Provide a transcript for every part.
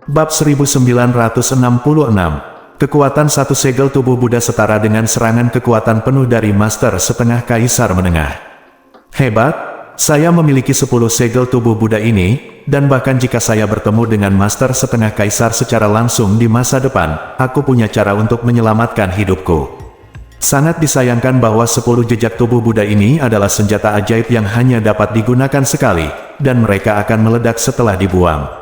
Bab 1966. Kekuatan satu segel tubuh Buddha setara dengan serangan kekuatan penuh dari Master setengah Kaisar menengah. Hebat, saya memiliki 10 segel tubuh Buddha ini, dan bahkan jika saya bertemu dengan Master setengah Kaisar secara langsung di masa depan, aku punya cara untuk menyelamatkan hidupku. Sangat disayangkan bahwa 10 jejak tubuh Buddha ini adalah senjata ajaib yang hanya dapat digunakan sekali, dan mereka akan meledak setelah dibuang.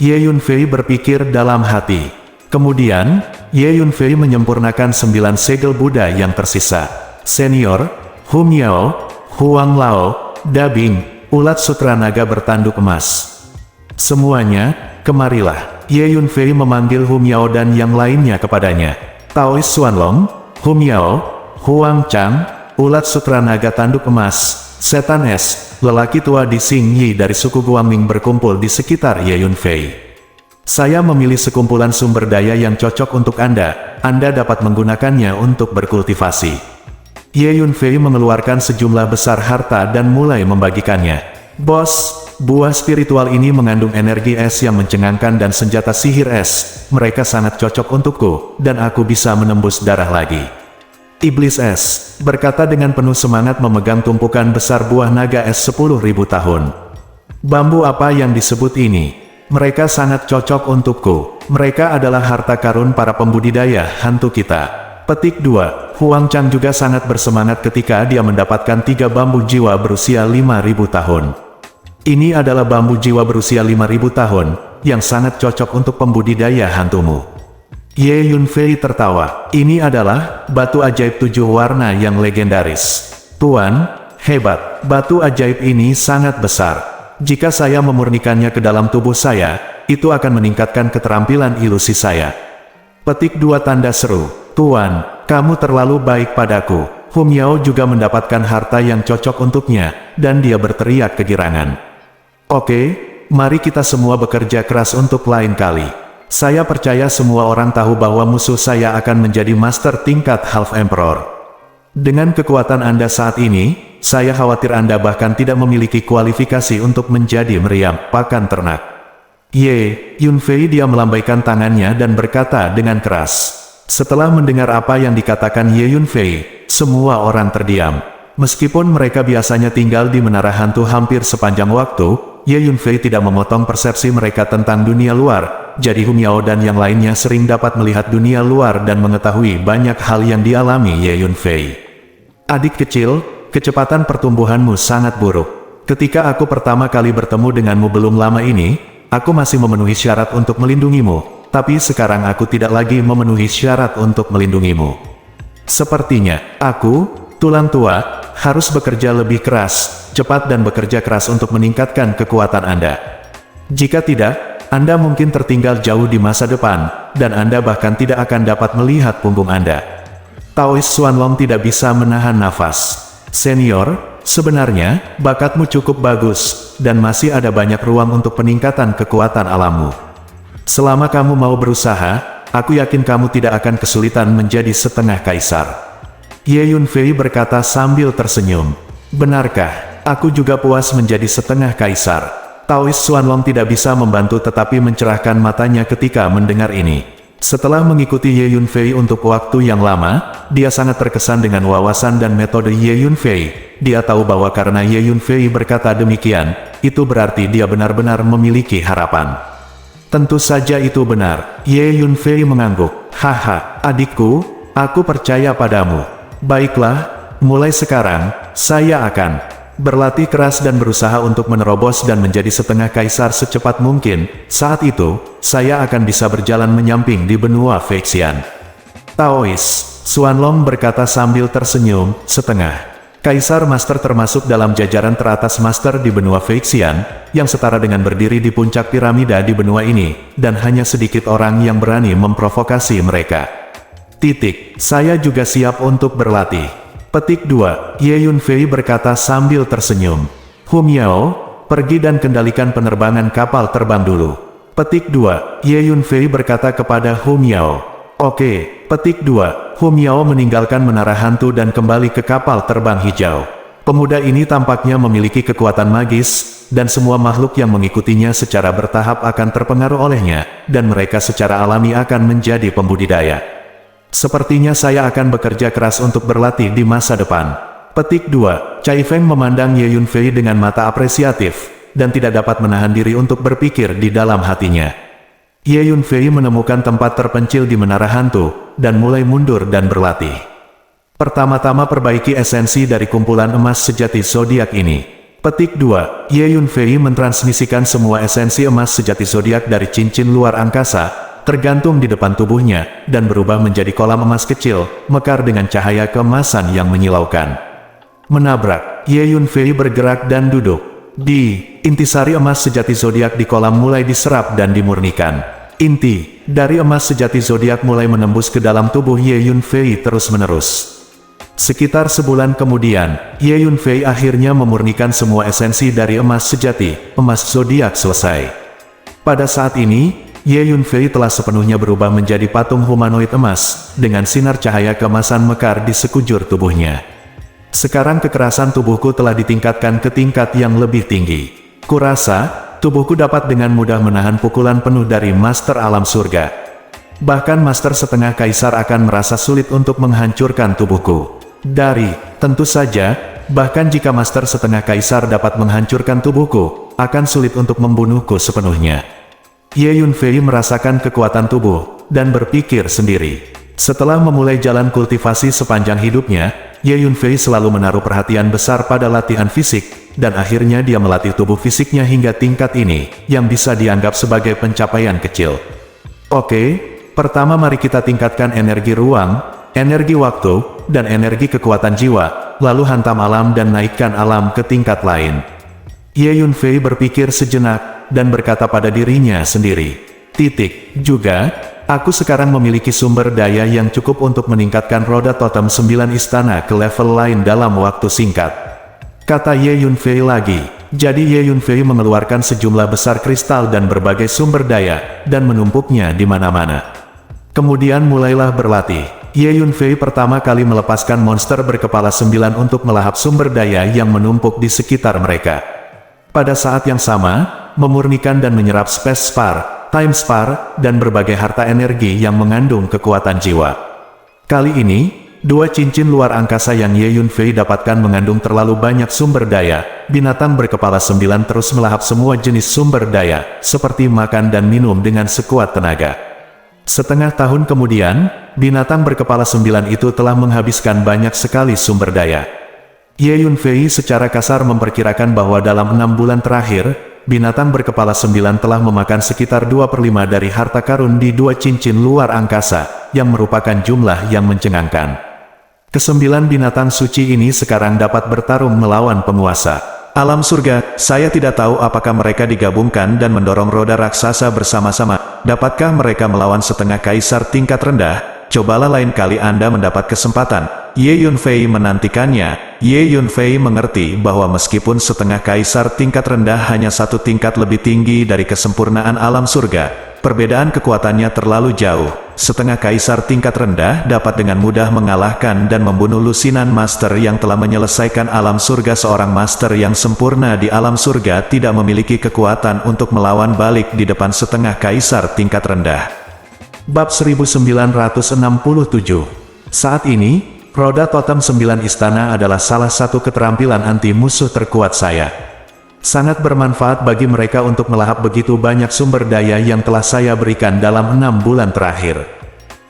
Ye Yunfei berpikir dalam hati. Kemudian, Ye Yunfei menyempurnakan 9 segel Buddha yang tersisa. Senior, Hu Miao, Huang Lao, Dabing, ulat sutra naga bertanduk emas. Semuanya, kemarilah. Ye Yunfei memanggil Hu Miao dan yang lainnya kepadanya. Taois Xuanlong, Hu Miao, Huang Chang, ulat sutra naga tanduk emas, Setan Es, lelaki tua di Xing Yi dari suku Guangming berkumpul di sekitar Ye Yunfei. Saya memilih sekumpulan sumber daya yang cocok untuk Anda dapat menggunakannya untuk berkultivasi. Ye Yunfei mengeluarkan sejumlah besar harta dan mulai membagikannya. Bos, buah spiritual ini mengandung energi es yang mencengangkan dan senjata sihir es. Mereka sangat cocok untukku, dan aku bisa menembus darah lagi. Iblis es, berkata dengan penuh semangat memegang tumpukan besar buah naga es 10.000 tahun. Bambu apa yang disebut ini? Mereka sangat cocok untukku. Mereka adalah harta karun para pembudidaya hantu kita. Petik 2. Huang Chang juga sangat bersemangat ketika dia mendapatkan 3 bambu jiwa berusia 5.000 tahun. Ini adalah bambu jiwa berusia 5.000 tahun, yang sangat cocok untuk pembudidaya hantumu. Ye Yunfei tertawa. Ini adalah batu ajaib 7 warna yang legendaris. Tuan, hebat. Batu ajaib ini sangat besar. Jika saya memurnikannya ke dalam tubuh saya, itu akan meningkatkan keterampilan ilusi saya. Petik 2 tanda seru. Tuan, kamu terlalu baik padaku. Hu Miao juga mendapatkan harta yang cocok untuknya, dan dia berteriak kegirangan. Oke, mari kita semua bekerja keras untuk lain kali. Saya percaya semua orang tahu bahwa musuh saya akan menjadi master tingkat Half Emperor. Dengan kekuatan Anda saat ini, saya khawatir Anda bahkan tidak memiliki kualifikasi untuk menjadi meriam pakan ternak. Ye Yunfei dia melambaikan tangannya dan berkata dengan keras. Setelah mendengar apa yang dikatakan Ye Yunfei, semua orang terdiam. Meskipun mereka biasanya tinggal di menara hantu hampir sepanjang waktu, Ye Yunfei tidak memotong persepsi mereka tentang dunia luar. Jadi Hu Miao dan yang lainnya sering dapat melihat dunia luar dan mengetahui banyak hal yang dialami Ye Yunfei. Adik kecil, kecepatan pertumbuhanmu sangat buruk. Ketika aku pertama kali bertemu denganmu belum lama ini, aku masih memenuhi syarat untuk melindungimu, tapi sekarang aku tidak lagi memenuhi syarat untuk melindungimu. Sepertinya, aku, tulang tua, harus bekerja lebih keras, cepat dan bekerja keras untuk meningkatkan kekuatan Anda. Jika tidak, Anda mungkin tertinggal jauh di masa depan, dan Anda bahkan tidak akan dapat melihat punggung Anda. Taois Xuanlong tidak bisa menahan nafas. Senior, sebenarnya, bakatmu cukup bagus, dan masih ada banyak ruang untuk peningkatan kekuatan alammu. Selama kamu mau berusaha, aku yakin kamu tidak akan kesulitan menjadi setengah kaisar. Ye Yunfei berkata sambil tersenyum. Benarkah, aku juga puas menjadi setengah kaisar. Taois Xuanlong tidak bisa membantu tetapi mencerahkan matanya ketika mendengar ini. Setelah mengikuti Ye Yunfei untuk waktu yang lama, dia sangat terkesan dengan wawasan dan metode Ye Yunfei. Dia tahu bahwa karena Ye Yunfei berkata demikian, itu berarti dia benar-benar memiliki harapan. Tentu saja itu benar. Ye Yunfei mengangguk. Haha, adikku, aku percaya padamu. Baiklah, mulai sekarang, saya akan berlatih keras dan berusaha untuk menerobos dan menjadi setengah kaisar secepat mungkin. Saat itu, saya akan bisa berjalan menyamping di benua Feixian. Taois Xuanlong berkata sambil tersenyum. Setengah kaisar master termasuk dalam jajaran teratas master di benua Feixian, yang setara dengan berdiri di puncak piramida di benua ini, dan hanya sedikit orang yang berani memprovokasi mereka. Saya juga siap untuk berlatih. Petik 2. Ye Yunfei berkata sambil tersenyum. Hu Miao, pergi dan kendalikan penerbangan kapal terbang dulu. Petik 2. Ye Yunfei berkata kepada Hu Miao. Oke. Petik 2. Hu Miao meninggalkan menara hantu dan kembali ke kapal terbang hijau. Pemuda ini tampaknya memiliki kekuatan magis, dan semua makhluk yang mengikutinya secara bertahap akan terpengaruh olehnya, dan mereka secara alami akan menjadi pembudidaya. Sepertinya saya akan bekerja keras untuk berlatih di masa depan. Petik 2. Cai Feng memandang Ye Yunfei dengan mata apresiatif, dan tidak dapat menahan diri untuk berpikir di dalam hatinya. Ye Yunfei menemukan tempat terpencil di menara hantu, dan mulai mundur dan berlatih. Pertama-tama perbaiki esensi dari kumpulan emas sejati zodiak ini. Petik 2. Ye Yunfei mentransmisikan semua esensi emas sejati zodiak dari cincin luar angkasa, tergantung di depan tubuhnya, dan berubah menjadi kolam emas kecil, mekar dengan cahaya keemasan yang menyilaukan. Menabrak, Ye Yunfei bergerak dan duduk. Intisari emas sejati zodiak di kolam mulai diserap dan dimurnikan. Inti dari emas sejati zodiak mulai menembus ke dalam tubuh Ye Yunfei terus-menerus. Sekitar sebulan kemudian, Ye Yunfei akhirnya memurnikan semua esensi dari emas sejati, emas zodiak selesai. Pada saat ini, Ye Yunfei telah sepenuhnya berubah menjadi patung humanoid emas, dengan sinar cahaya keemasan mekar di sekujur tubuhnya. Sekarang kekerasan tubuhku telah ditingkatkan ke tingkat yang lebih tinggi. Kurasa, tubuhku dapat dengan mudah menahan pukulan penuh dari Master Alam Surga. Bahkan Master Setengah Kaisar akan merasa sulit untuk menghancurkan tubuhku. Tentu saja, bahkan jika Master Setengah Kaisar dapat menghancurkan tubuhku, akan sulit untuk membunuhku sepenuhnya. Ye Yunfei merasakan kekuatan tubuh, dan berpikir sendiri. Setelah memulai jalan kultivasi sepanjang hidupnya, Ye Yunfei selalu menaruh perhatian besar pada latihan fisik, dan akhirnya dia melatih tubuh fisiknya hingga tingkat ini, yang bisa dianggap sebagai pencapaian kecil. Oke, pertama mari kita tingkatkan energi ruang, energi waktu, dan energi kekuatan jiwa, lalu hantam alam dan naikkan alam ke tingkat lain. Ye Yunfei berpikir sejenak, dan berkata pada dirinya sendiri, juga, aku sekarang memiliki sumber daya yang cukup untuk meningkatkan roda totem 9 istana ke level lain dalam waktu singkat. Kata Ye Yunfei lagi. Jadi Ye Yunfei mengeluarkan sejumlah besar kristal dan berbagai sumber daya, dan menumpuknya di mana-mana. Kemudian mulailah berlatih. Ye Yunfei pertama kali melepaskan monster berkepala 9 untuk melahap sumber daya yang menumpuk di sekitar mereka. Pada saat yang sama, memurnikan dan menyerap space spar, time spar, dan berbagai harta energi yang mengandung kekuatan jiwa. Kali ini, dua cincin luar angkasa yang Ye Yunfei dapatkan mengandung terlalu banyak sumber daya. Binatang berkepala 9 terus melahap semua jenis sumber daya, seperti makan dan minum dengan sekuat tenaga. Setengah tahun kemudian, binatang berkepala 9 itu telah menghabiskan banyak sekali sumber daya. Ye Yunfei secara kasar memperkirakan bahwa dalam 6 bulan terakhir, binatang berkepala 9 telah memakan sekitar 2/5 dari harta karun di dua cincin luar angkasa, yang merupakan jumlah yang mencengangkan. Kesembilan binatang suci ini sekarang dapat bertarung melawan penguasa alam surga. Saya tidak tahu apakah mereka digabungkan dan mendorong roda raksasa bersama-sama. Dapatkah mereka melawan setengah kaisar tingkat rendah? Cobalah lain kali Anda mendapat kesempatan. Ye Yunfei menantikannya. Ye Yunfei mengerti bahwa meskipun setengah kaisar tingkat rendah hanya satu tingkat lebih tinggi dari kesempurnaan alam surga, perbedaan kekuatannya terlalu jauh. Setengah kaisar tingkat rendah dapat dengan mudah mengalahkan dan membunuh lusinan master yang telah menyelesaikan alam surga. Seorang master yang sempurna di alam surga tidak memiliki kekuatan untuk melawan balik di depan setengah kaisar tingkat rendah. Bab 1967. Saat ini, roda totem 9 istana adalah salah satu keterampilan anti musuh terkuat saya. Sangat bermanfaat bagi mereka untuk melahap begitu banyak sumber daya yang telah saya berikan dalam 6 bulan terakhir.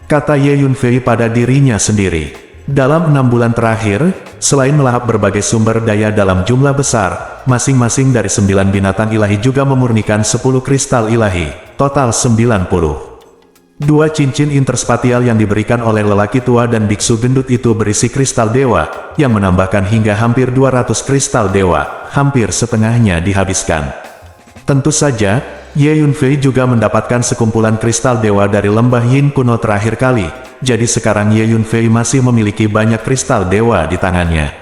Kata Ye Yunfei pada dirinya sendiri. Dalam 6 bulan terakhir, selain melahap berbagai sumber daya dalam jumlah besar, masing-masing dari 9 binatang ilahi juga memurnikan 10 kristal ilahi, total 90. Dua cincin interspatial yang diberikan oleh lelaki tua dan biksu gendut itu berisi kristal dewa, yang menambahkan hingga hampir 200 kristal dewa, hampir setengahnya dihabiskan. Tentu saja, Ye Yunfei juga mendapatkan sekumpulan kristal dewa dari lembah Yin kuno terakhir kali, jadi sekarang Ye Yunfei masih memiliki banyak kristal dewa di tangannya.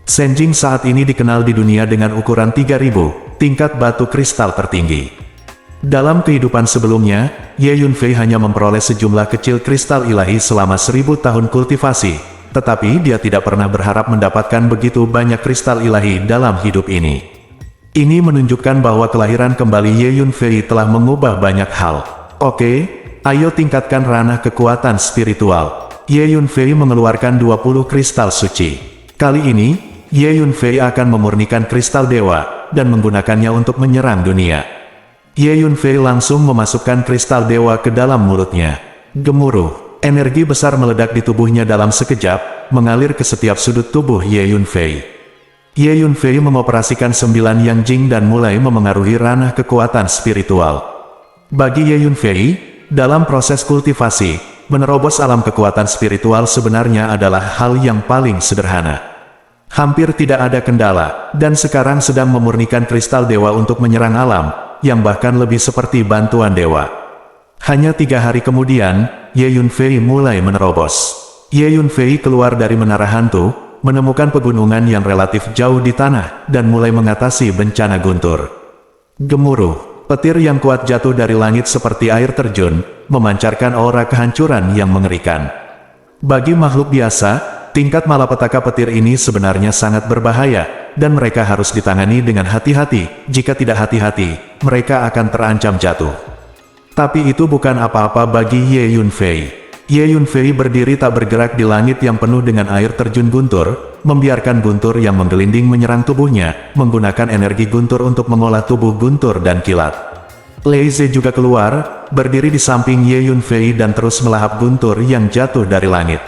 Senjing saat ini dikenal di dunia dengan ukuran 3000, tingkat batu kristal tertinggi. Dalam kehidupan sebelumnya, Ye Yunfei hanya memperoleh sejumlah kecil kristal ilahi selama 1000 tahun kultivasi, tetapi dia tidak pernah berharap mendapatkan begitu banyak kristal ilahi dalam hidup ini. Ini menunjukkan bahwa kelahiran kembali Ye Yunfei telah mengubah banyak hal. Oke, ayo tingkatkan ranah kekuatan spiritual. Ye Yunfei mengeluarkan 20 kristal suci. Kali ini, Ye Yunfei akan memurnikan kristal dewa, dan menggunakannya untuk menyerang dunia. Ye Yunfei langsung memasukkan kristal dewa ke dalam mulutnya. Gemuruh, energi besar meledak di tubuhnya dalam sekejap, mengalir ke setiap sudut tubuh Ye Yunfei. Ye Yunfei mengoperasikan 9 Yang Jing dan mulai memengaruhi ranah kekuatan spiritual. Bagi Ye Yunfei, dalam proses kultivasi, menerobos alam kekuatan spiritual sebenarnya adalah hal yang paling sederhana. Hampir tidak ada kendala, dan sekarang sedang memurnikan kristal dewa untuk menyerang alam, yang bahkan lebih seperti bantuan dewa. Hanya 3 hari kemudian, Ye Yunfei mulai menerobos. Ye Yunfei keluar dari menara hantu, menemukan pegunungan yang relatif jauh di tanah, dan mulai mengatasi bencana guntur. Gemuruh, petir yang kuat jatuh dari langit seperti air terjun, memancarkan aura kehancuran yang mengerikan. Bagi makhluk biasa, tingkat malapetaka petir ini sebenarnya sangat berbahaya, dan mereka harus ditangani dengan hati-hati. Jika tidak hati-hati, mereka akan terancam jatuh. Tapi itu bukan apa-apa bagi Ye Yunfei. Ye Yunfei berdiri tak bergerak di langit yang penuh dengan air terjun guntur, membiarkan guntur yang menggelinding menyerang tubuhnya, menggunakan energi guntur untuk mengolah tubuh guntur dan kilat. Lei Ze juga keluar, berdiri di samping Ye Yunfei dan terus melahap guntur yang jatuh dari langit.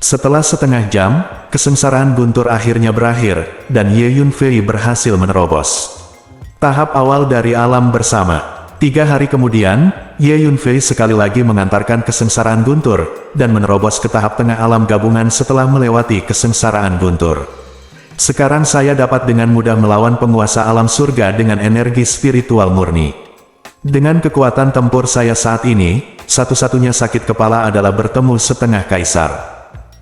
Setelah setengah jam, kesengsaraan guntur akhirnya berakhir, dan Ye Yunfei berhasil menerobos tahap awal dari alam bersama. 3 hari kemudian, Ye Yunfei sekali lagi mengantarkan kesengsaraan guntur, dan menerobos ke tahap tengah alam gabungan setelah melewati kesengsaraan guntur. Sekarang saya dapat dengan mudah melawan penguasa alam surga dengan energi spiritual murni. Dengan kekuatan tempur saya saat ini, satu-satunya sakit kepala adalah bertemu setengah kaisar.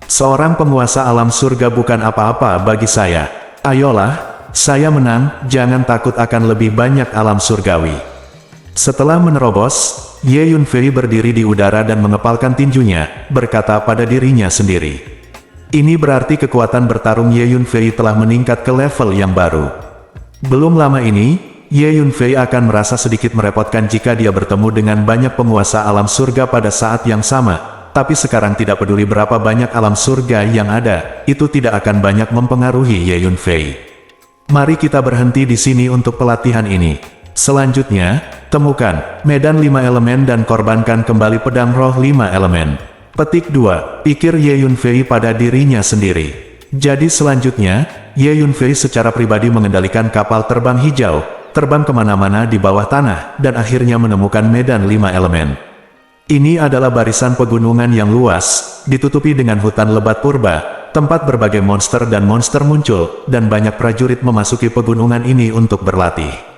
Seorang penguasa alam surga bukan apa-apa bagi saya. Ayolah, saya menang, jangan takut akan lebih banyak alam surgawi. Setelah menerobos, Ye Yunfei berdiri di udara dan mengepalkan tinjunya, berkata pada dirinya sendiri. Ini berarti kekuatan bertarung Ye Yunfei telah meningkat ke level yang baru. Belum lama ini, Ye Yunfei akan merasa sedikit merepotkan jika dia bertemu dengan banyak penguasa alam surga pada saat yang sama, tapi sekarang tidak peduli berapa banyak alam surga yang ada, itu tidak akan banyak mempengaruhi Ye Yunfei. Mari kita berhenti di sini untuk pelatihan ini. Selanjutnya, temukan medan 5 elemen dan korbankan kembali pedang roh 5 elemen. Petik 2, pikir Ye Yunfei pada dirinya sendiri. Jadi selanjutnya, Ye Yunfei secara pribadi mengendalikan kapal terbang hijau, terbang kemana-mana di bawah tanah, dan akhirnya menemukan medan 5 elemen. Ini adalah barisan pegunungan yang luas, ditutupi dengan hutan lebat purba, tempat berbagai monster dan monster muncul, dan banyak prajurit memasuki pegunungan ini untuk berlatih.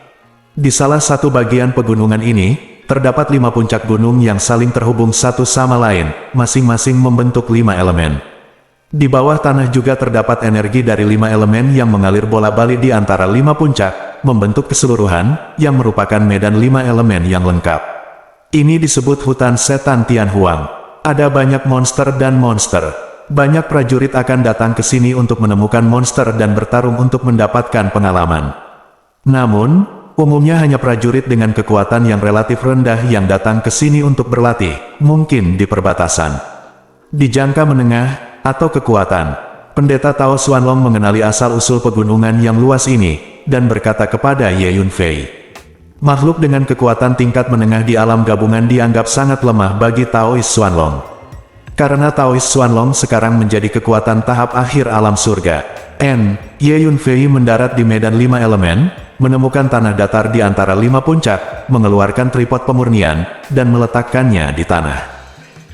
Di salah satu bagian pegunungan ini, terdapat 5 puncak gunung yang saling terhubung satu sama lain, masing-masing membentuk 5 elemen. Di bawah tanah juga terdapat energi dari 5 elemen yang mengalir bola-balik di antara 5 puncak, membentuk keseluruhan, yang merupakan medan 5 elemen yang lengkap. Ini disebut hutan setan Tianhuang. Ada banyak monster dan monster. Banyak prajurit akan datang ke sini untuk menemukan monster dan bertarung untuk mendapatkan pengalaman. Namun, umumnya hanya prajurit dengan kekuatan yang relatif rendah yang datang ke sini untuk berlatih, mungkin di perbatasan. Di jangka menengah, atau kekuatan, Pendeta Tao Xuanlong mengenali asal-usul pegunungan yang luas ini, dan berkata kepada Ye Yunfei. Makhluk dengan kekuatan tingkat menengah di alam gabungan dianggap sangat lemah bagi Taois Xuanlong. Karena Taois Xuanlong sekarang menjadi kekuatan tahap akhir alam surga. Ye Yunfei mendarat di medan 5 elemen, menemukan tanah datar di antara 5 puncak, mengeluarkan tripod pemurnian, dan meletakkannya di tanah.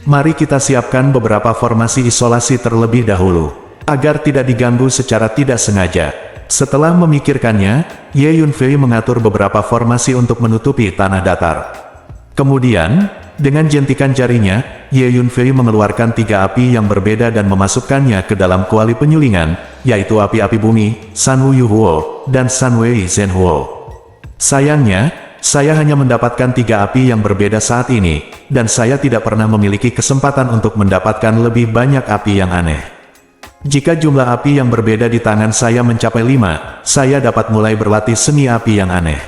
Mari kita siapkan beberapa formasi isolasi terlebih dahulu, agar tidak diganggu secara tidak sengaja. Setelah memikirkannya, Ye Yunfei mengatur beberapa formasi untuk menutupi tanah datar. Kemudian, dengan jentikan jarinya, Ye Yunfei mengeluarkan 3 api yang berbeda dan memasukkannya ke dalam kuali penyulingan, yaitu api-api bumi, Sanwu Yuhuo, dan Sanwei Zhenhuo. Sayangnya, saya hanya mendapatkan 3 api yang berbeda saat ini, dan saya tidak pernah memiliki kesempatan untuk mendapatkan lebih banyak api yang aneh. Jika jumlah api yang berbeda di tangan saya mencapai 5, saya dapat mulai berlatih seni api yang aneh.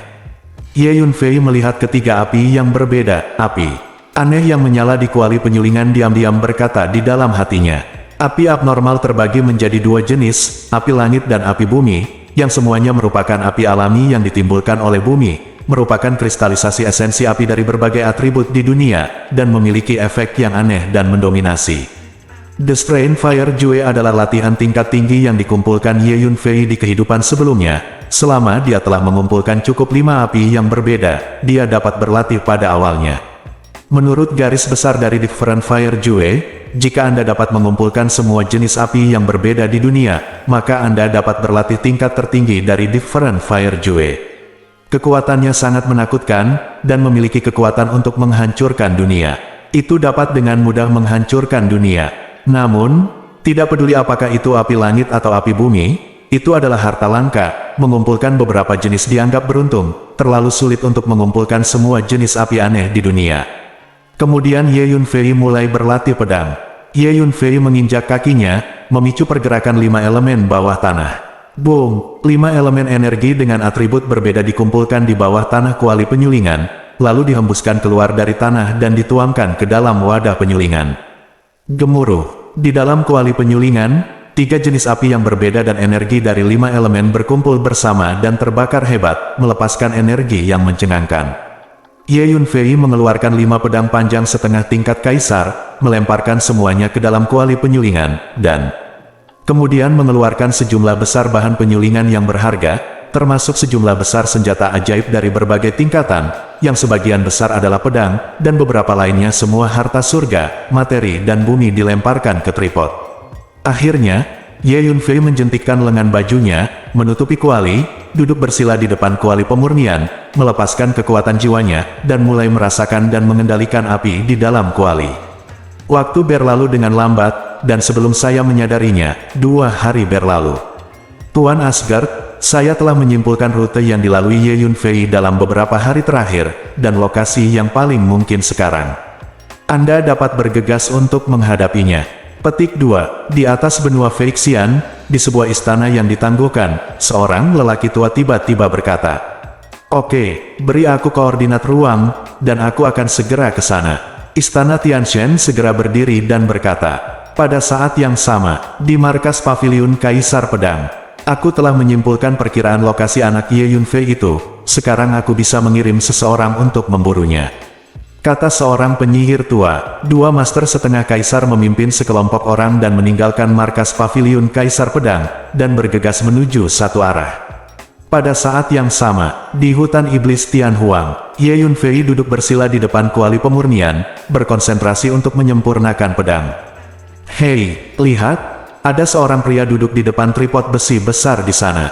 Ye Yunfei melihat ketiga api yang berbeda, api aneh yang menyala di kuali penyulingan diam-diam berkata di dalam hatinya. Api abnormal terbagi menjadi dua jenis, api langit dan api bumi, yang semuanya merupakan api alami yang ditimbulkan oleh bumi, merupakan kristalisasi esensi api dari berbagai atribut di dunia, dan memiliki efek yang aneh dan mendominasi. The Strain Fire Jue adalah latihan tingkat tinggi yang dikumpulkan Ye Yunfei di kehidupan sebelumnya. Selama dia telah mengumpulkan cukup 5 api yang berbeda, dia dapat berlatih pada awalnya. Menurut garis besar dari Different Fire Jue, jika Anda dapat mengumpulkan semua jenis api yang berbeda di dunia, maka Anda dapat berlatih tingkat tertinggi dari Different Fire Jue. Kekuatannya sangat menakutkan, dan memiliki kekuatan untuk menghancurkan dunia. Itu dapat dengan mudah menghancurkan dunia. Namun, tidak peduli apakah itu api langit atau api bumi, itu adalah harta langka. Mengumpulkan beberapa jenis dianggap beruntung, terlalu sulit untuk mengumpulkan semua jenis api aneh di dunia. Kemudian Ye Yunfei mulai berlatih pedang. Ye Yunfei menginjak kakinya, memicu pergerakan 5 elemen bawah tanah. Boom! 5 elemen energi dengan atribut berbeda dikumpulkan di bawah tanah kuali penyulingan, lalu dihembuskan keluar dari tanah dan dituangkan ke dalam wadah penyulingan. Gemuruh! Di dalam kuali penyulingan, 3 jenis api yang berbeda dan energi dari 5 elemen berkumpul bersama dan terbakar hebat, melepaskan energi yang mencengangkan. Ye Yunfei mengeluarkan 5 pedang panjang setengah tingkat kaisar, melemparkan semuanya ke dalam kuali penyulingan, dan kemudian mengeluarkan sejumlah besar bahan penyulingan yang berharga, termasuk sejumlah besar senjata ajaib dari berbagai tingkatan, yang sebagian besar adalah pedang, dan beberapa lainnya semua harta surga, materi dan bumi dilemparkan ke tripod. Akhirnya, Ye Yunfei menjentikkan lengan bajunya, menutupi kuali, duduk bersila di depan kuali pemurnian, melepaskan kekuatan jiwanya, dan mulai merasakan dan mengendalikan api di dalam kuali. Waktu berlalu dengan lambat, dan sebelum saya menyadarinya, 2 hari berlalu. Tuan Asgard, saya telah menyimpulkan rute yang dilalui Ye Yunfei dalam beberapa hari terakhir, dan lokasi yang paling mungkin sekarang. Anda dapat bergegas untuk menghadapinya. Petik 2. Di atas benua Phyrexian, di sebuah istana yang ditangguhkan, seorang lelaki tua tiba-tiba berkata, "Oke, beri aku koordinat ruang, dan aku akan segera ke sana." Istana Tianshan segera berdiri dan berkata, "Pada saat yang sama, di markas Paviliun Kaisar Pedang, aku telah menyimpulkan perkiraan lokasi anak Ye Yunfei itu, sekarang aku bisa mengirim seseorang untuk memburunya." Kata seorang penyihir tua. 2 master setengah kaisar memimpin sekelompok orang dan meninggalkan markas Paviliun Kaisar Pedang, dan bergegas menuju satu arah. Pada saat yang sama, di hutan iblis Tianhuang, Ye Yunfei duduk bersila di depan kuali pemurnian, berkonsentrasi untuk menyempurnakan pedang. Hei, lihat, ada seorang pria duduk di depan tripod besi besar di sana.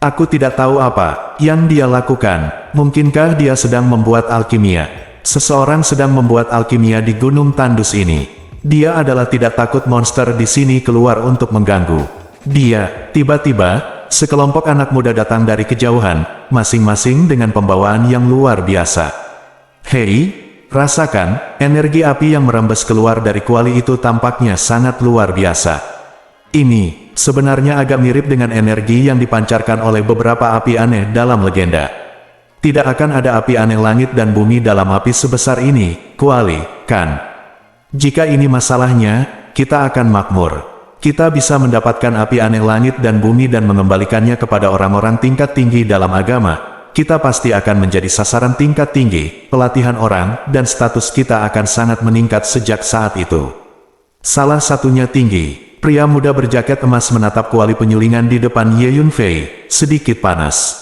Aku tidak tahu apa yang dia lakukan, mungkinkah dia sedang membuat alkimia. Seseorang sedang membuat alkimia di gunung tandus ini. Dia adalah tidak takut monster di sini keluar untuk mengganggu. Tiba-tiba, sekelompok anak muda datang dari kejauhan, masing-masing dengan pembawaan yang luar biasa. Hei, rasakan, energi api yang merembes keluar dari kuali itu tampaknya sangat luar biasa. Ini, sebenarnya agak mirip dengan energi yang dipancarkan oleh beberapa api aneh dalam legenda. Tidak akan ada api aneh langit dan bumi dalam api sebesar ini, kuali, kan? Jika ini masalahnya, kita akan makmur. Kita bisa mendapatkan api aneh langit dan bumi dan mengembalikannya kepada orang-orang tingkat tinggi dalam agama. Kita pasti akan menjadi sasaran tingkat tinggi, pelatihan orang, dan status kita akan sangat meningkat sejak saat itu. Salah satunya tinggi. Pria muda berjaket emas menatap kuali penyulingan di depan Ye Yunfei, sedikit panas.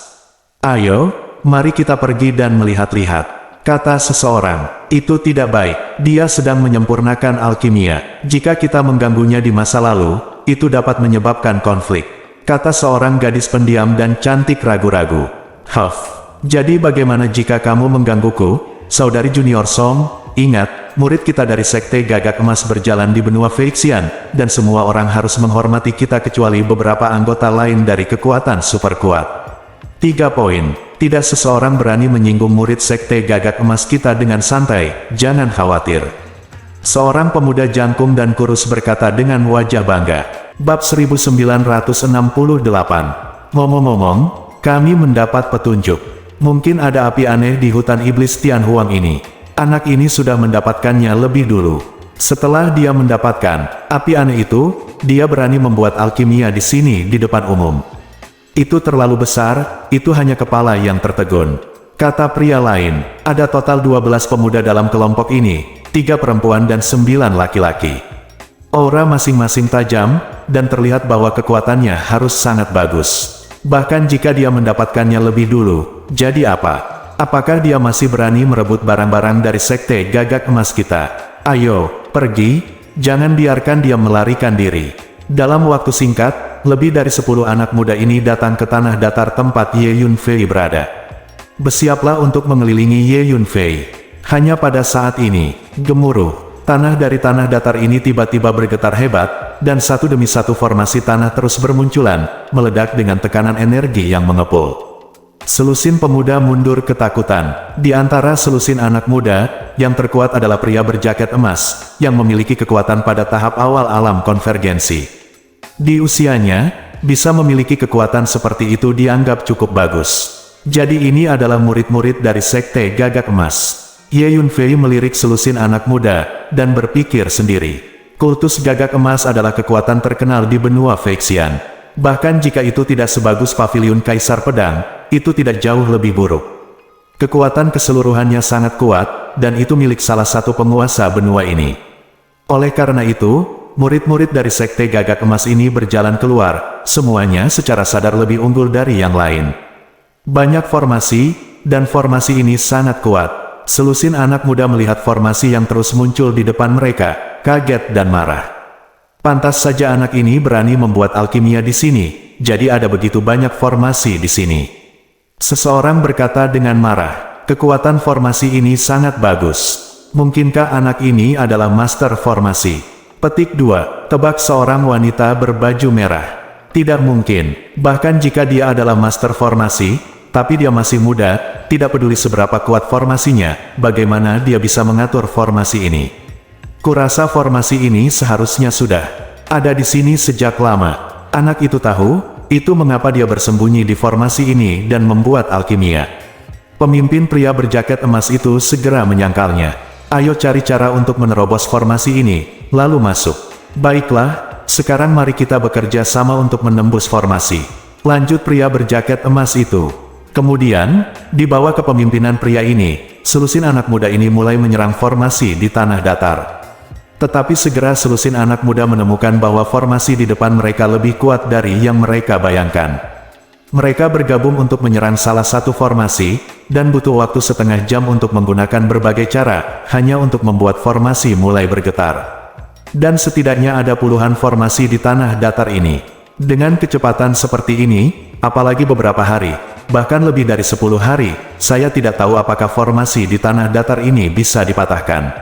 Ayo, mari kita pergi dan melihat-lihat, kata seseorang. Itu tidak baik, dia sedang menyempurnakan alkimia. Jika kita mengganggunya di masa lalu, itu dapat menyebabkan konflik, kata seorang gadis pendiam dan cantik ragu-ragu. Jadi bagaimana jika kamu menggangguku, saudari junior Song? Ingat, murid kita dari Sekte Gagak Emas berjalan di benua Phyrexian, dan semua orang harus menghormati kita kecuali beberapa anggota lain dari kekuatan super kuat. 3 poin. Tidak seseorang berani menyinggung murid Sekte Gagak Emas kita dengan santai, jangan khawatir. Seorang pemuda jangkung dan kurus berkata dengan wajah bangga. Bab 1968. Ngomong-ngomong, kami mendapat petunjuk. Mungkin ada api aneh di hutan iblis Tianhuang ini. Anak ini sudah mendapatkannya lebih dulu. Setelah dia mendapatkan api aneh itu, dia berani membuat alkimia di sini di depan umum. Itu terlalu besar, itu hanya kepala yang tertegun. Kata pria lain, ada total 12 pemuda dalam kelompok ini, 3 perempuan dan 9 laki-laki. Aura masing-masing tajam, dan terlihat bahwa kekuatannya harus sangat bagus. Bahkan jika dia mendapatkannya lebih dulu, jadi apa? Apakah dia masih berani merebut barang-barang dari sekte gagak emas kita? Ayo, pergi, jangan biarkan dia melarikan diri. Dalam waktu singkat, lebih dari 10 anak muda ini datang ke tanah datar tempat Ye Yunfei berada. Bersiaplah untuk mengelilingi Ye Yunfei. Hanya pada saat ini, gemuruh, tanah dari tanah datar ini tiba-tiba bergetar hebat, dan satu demi satu formasi tanah terus bermunculan, meledak dengan tekanan energi yang mengepul. Selusin pemuda mundur ketakutan. Di antara selusin anak muda, yang terkuat adalah pria berjaket emas, yang memiliki kekuatan pada tahap awal alam konvergensi. Di usianya, bisa memiliki kekuatan seperti itu dianggap cukup bagus. Jadi ini adalah murid-murid dari sekte gagak emas. Ye Yunfei melirik selusin anak muda, dan berpikir sendiri. Kultus gagak emas adalah kekuatan terkenal di benua Feixian. Bahkan jika itu tidak sebagus paviliun Kaisar Pedang, itu tidak jauh lebih buruk. Kekuatan keseluruhannya sangat kuat, dan itu milik salah satu penguasa benua ini. Oleh karena itu, murid-murid dari sekte gagak emas ini berjalan keluar, semuanya secara sadar lebih unggul dari yang lain. Banyak formasi, dan formasi ini sangat kuat. Selusin anak muda melihat formasi yang terus muncul di depan mereka, kaget dan marah. Pantas saja anak ini berani membuat alkimia di sini, jadi ada begitu banyak formasi di sini. Seseorang berkata dengan marah, kekuatan formasi ini sangat bagus. Mungkinkah anak ini adalah master formasi? Petik 2, tebak seorang wanita berbaju merah. Tidak mungkin, bahkan jika dia adalah master formasi, tapi dia masih muda, tidak peduli seberapa kuat formasinya, bagaimana dia bisa mengatur formasi ini. Kurasa formasi ini seharusnya sudah ada di sini sejak lama. Anak itu tahu, itu mengapa dia bersembunyi di formasi ini dan membuat alkimia. Pemimpin pria berjaket emas itu segera menyangkalnya. Ayo cari cara untuk menerobos formasi ini, lalu masuk. Baiklah, sekarang mari kita bekerja sama untuk menembus formasi. Lanjut pria berjaket emas itu. Kemudian, di bawah kepemimpinan pria ini, selusin anak muda ini mulai menyerang formasi di tanah datar. Tetapi segera selusin anak muda menemukan bahwa formasi di depan mereka lebih kuat dari yang mereka bayangkan. Mereka bergabung untuk menyerang salah satu formasi, dan butuh waktu setengah jam untuk menggunakan berbagai cara, hanya untuk membuat formasi mulai bergetar. Dan setidaknya ada puluhan formasi di tanah datar ini. Dengan kecepatan seperti ini, apalagi beberapa hari, bahkan lebih dari 10 hari, saya tidak tahu apakah formasi di tanah datar ini bisa dipatahkan.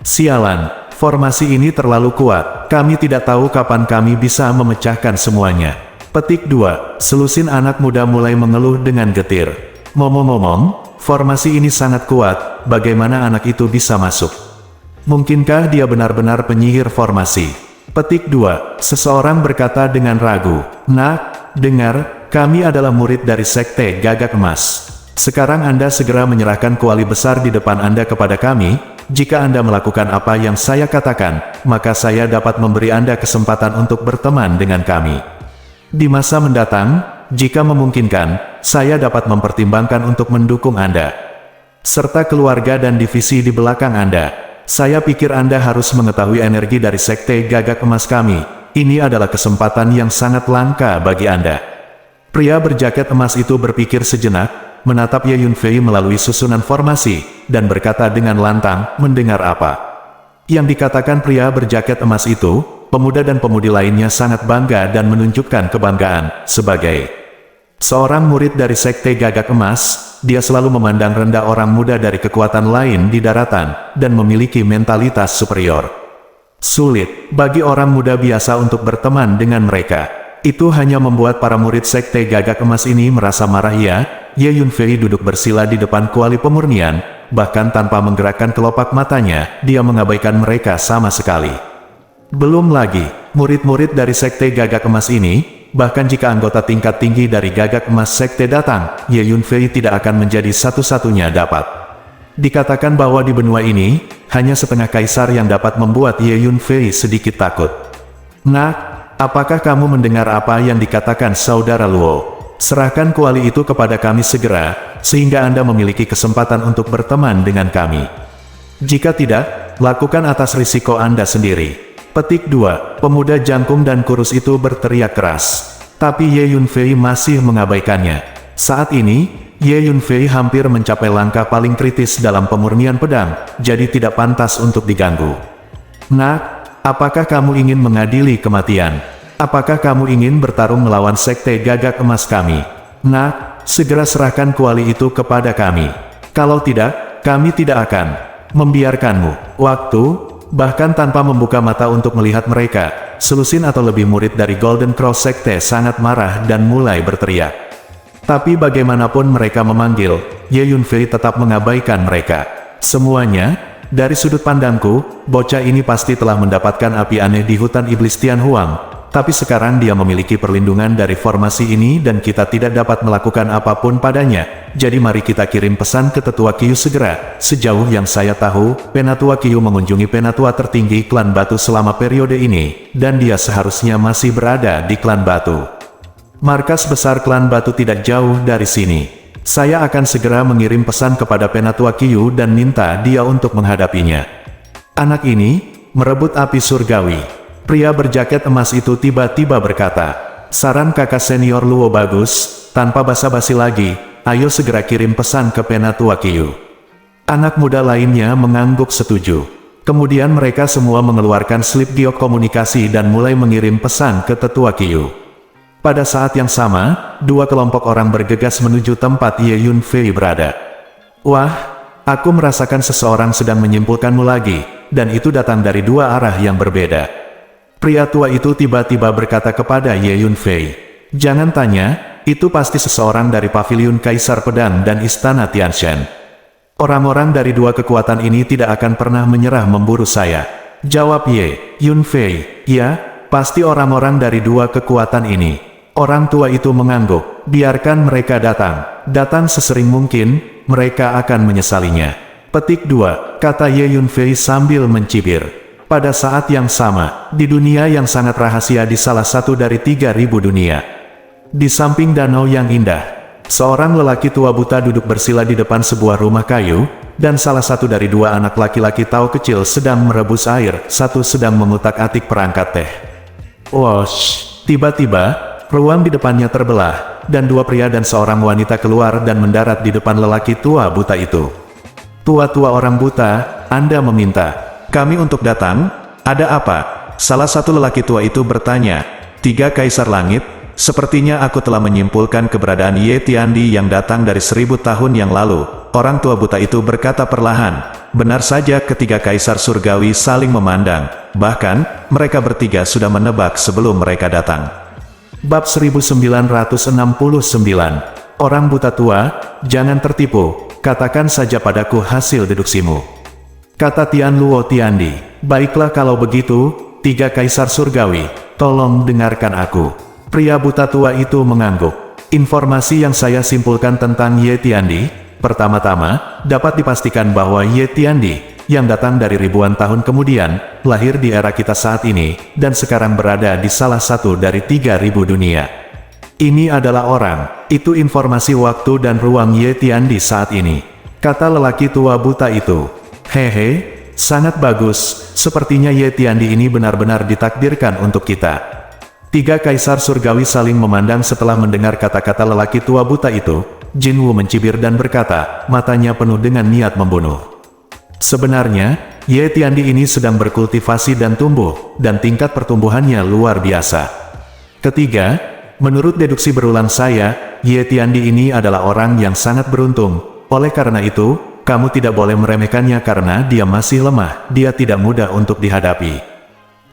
Sialan. Formasi ini terlalu kuat, kami tidak tahu kapan kami bisa memecahkan semuanya. Petik 2, selusin anak muda mulai mengeluh dengan getir. Ngomong-ngomong, formasi ini sangat kuat, bagaimana anak itu bisa masuk? Mungkinkah dia benar-benar penyihir formasi? Petik 2, seseorang berkata dengan ragu. Nak, dengar, kami adalah murid dari sekte gagak emas. Sekarang Anda segera menyerahkan kuali besar di depan Anda kepada kami. Jika Anda melakukan apa yang saya katakan, maka saya dapat memberi Anda kesempatan untuk berteman dengan kami. Di masa mendatang, jika memungkinkan, saya dapat mempertimbangkan untuk mendukung Anda. Serta keluarga dan divisi di belakang Anda. Saya pikir Anda harus mengetahui energi dari sekte gagak emas kami. Ini adalah kesempatan yang sangat langka bagi Anda. Pria berjaket emas itu berpikir sejenak, menatap Ye Yunfei melalui susunan formasi, dan berkata dengan lantang, mendengar apa yang dikatakan pria berjaket emas itu, pemuda dan pemudi lainnya sangat bangga dan menunjukkan kebanggaan, sebagai seorang murid dari sekte gagak emas, dia selalu memandang rendah orang muda dari kekuatan lain di daratan, dan memiliki mentalitas superior. Sulit bagi orang muda biasa untuk berteman dengan mereka. Itu hanya membuat para murid sekte gagak emas ini merasa marah. Ye Yunfei duduk bersila di depan kuali pemurnian, bahkan tanpa menggerakkan kelopak matanya, dia mengabaikan mereka sama sekali. Belum lagi, murid-murid dari Sekte Gagak Emas ini, bahkan jika anggota tingkat tinggi dari Gagak Emas Sekte datang, Ye Yunfei tidak akan menjadi satu-satunya dapat. Dikatakan bahwa di benua ini, hanya setengah kaisar yang dapat membuat Ye Yunfei sedikit takut. Nah, apakah kamu mendengar apa yang dikatakan Saudara Luo? Serahkan kuali itu kepada kami segera, sehingga Anda memiliki kesempatan untuk berteman dengan kami. Jika tidak, lakukan atas risiko Anda sendiri. Petik 2. Pemuda jangkung dan kurus itu berteriak keras. Tapi Ye Yunfei masih mengabaikannya. Saat ini, Ye Yunfei hampir mencapai langkah paling kritis dalam pemurnian pedang, jadi tidak pantas untuk diganggu. Nak, apakah kamu ingin mengadili kematian? Apakah kamu ingin bertarung melawan Sekte Gagak Emas kami? Nak, segera serahkan kuali itu kepada kami. Kalau tidak, kami tidak akan membiarkanmu. Waktu, bahkan tanpa membuka mata untuk melihat mereka, selusin atau lebih murid dari Golden Cross Sekte sangat marah dan mulai berteriak. Tapi bagaimanapun mereka memanggil, Ye Yunfei tetap mengabaikan mereka. Semuanya, dari sudut pandangku, bocah ini pasti telah mendapatkan api aneh di hutan iblis Tianhuang. Tapi sekarang dia memiliki perlindungan dari formasi ini dan kita tidak dapat melakukan apapun padanya. Jadi mari kita kirim pesan ke Tetua Qiu segera. Sejauh yang saya tahu, Penatua Qiu mengunjungi Penatua tertinggi klan Batu selama periode ini, dan dia seharusnya masih berada di klan Batu. Markas besar klan Batu tidak jauh dari sini. Saya akan segera mengirim pesan kepada Penatua Qiu dan minta dia untuk menghadapinya. Anak ini merebut api surgawi. Pria berjaket emas itu tiba-tiba berkata, saran kakak senior Luo bagus, tanpa basa-basi lagi, ayo segera kirim pesan ke Penatua Qiu. Anak muda lainnya mengangguk setuju. Kemudian mereka semua mengeluarkan slip giok komunikasi dan mulai mengirim pesan ke Tetua Qiu. Pada saat yang sama, dua kelompok orang bergegas menuju tempat Ye Yunfei berada. Wah, aku merasakan seseorang sedang menyimpulkanmu lagi, dan itu datang dari dua arah yang berbeda. Pria tua itu tiba-tiba berkata kepada Ye Yunfei, jangan tanya, itu pasti seseorang dari paviliun Kaisar Pedang dan Istana Tianshan. Orang-orang dari dua kekuatan ini tidak akan pernah menyerah memburu saya. Jawab Ye Yunfei, ya, pasti orang-orang dari dua kekuatan ini. Orang tua itu mengangguk, biarkan mereka datang. Datang sesering mungkin, mereka akan menyesalinya. Petik 2, kata Ye Yunfei sambil mencibir. Pada saat yang sama, di dunia yang sangat rahasia di salah satu dari 3.000 dunia. Di samping danau yang indah, seorang lelaki tua buta duduk bersila di depan sebuah rumah kayu, dan salah satu dari dua anak laki-laki Tao kecil sedang merebus air, satu sedang mengutak-atik perangkat teh. Wosh! Tiba-tiba, ruang di depannya terbelah, dan dua pria dan seorang wanita keluar dan mendarat di depan lelaki tua buta itu. Tua-tua orang buta, Anda meminta kami untuk datang? Ada apa? Salah satu lelaki tua itu bertanya. 3 Kaisar Langit, sepertinya aku telah menyimpulkan keberadaan Ye Tiandi yang datang dari 1000 tahun yang lalu. Orang tua buta itu berkata perlahan. Benar saja ketiga Kaisar Surgawi saling memandang. Bahkan, mereka bertiga sudah menebak sebelum mereka datang. Bab 1969. Orang buta tua, jangan tertipu. Katakan saja padaku hasil deduksimu. Kata Tian Luo Tiandi, baiklah kalau begitu, 3 Kaisar Surgawi, tolong dengarkan aku. Pria buta tua itu mengangguk. Informasi yang saya simpulkan tentang Ye Tiandi, pertama-tama, dapat dipastikan bahwa Ye Tiandi, yang datang dari ribuan tahun kemudian, lahir di era kita saat ini, dan sekarang berada di salah satu dari 3.000 dunia. Ini adalah orang, itu informasi waktu dan ruang Ye Tiandi saat ini. Kata lelaki tua buta itu. Hehe, sangat bagus, sepertinya Ye Tiandi ini benar-benar ditakdirkan untuk kita. 3 Kaisar Surgawi saling memandang setelah mendengar kata-kata lelaki tua buta itu. Jin Wu mencibir dan berkata, matanya penuh dengan niat membunuh. Sebenarnya, Ye Tiandi ini sedang berkultivasi dan tumbuh, dan tingkat pertumbuhannya luar biasa. Ketiga, menurut deduksi berulang saya, Ye Tiandi ini adalah orang yang sangat beruntung. Oleh karena itu, kamu tidak boleh meremehkannya karena dia masih lemah, dia tidak mudah untuk dihadapi.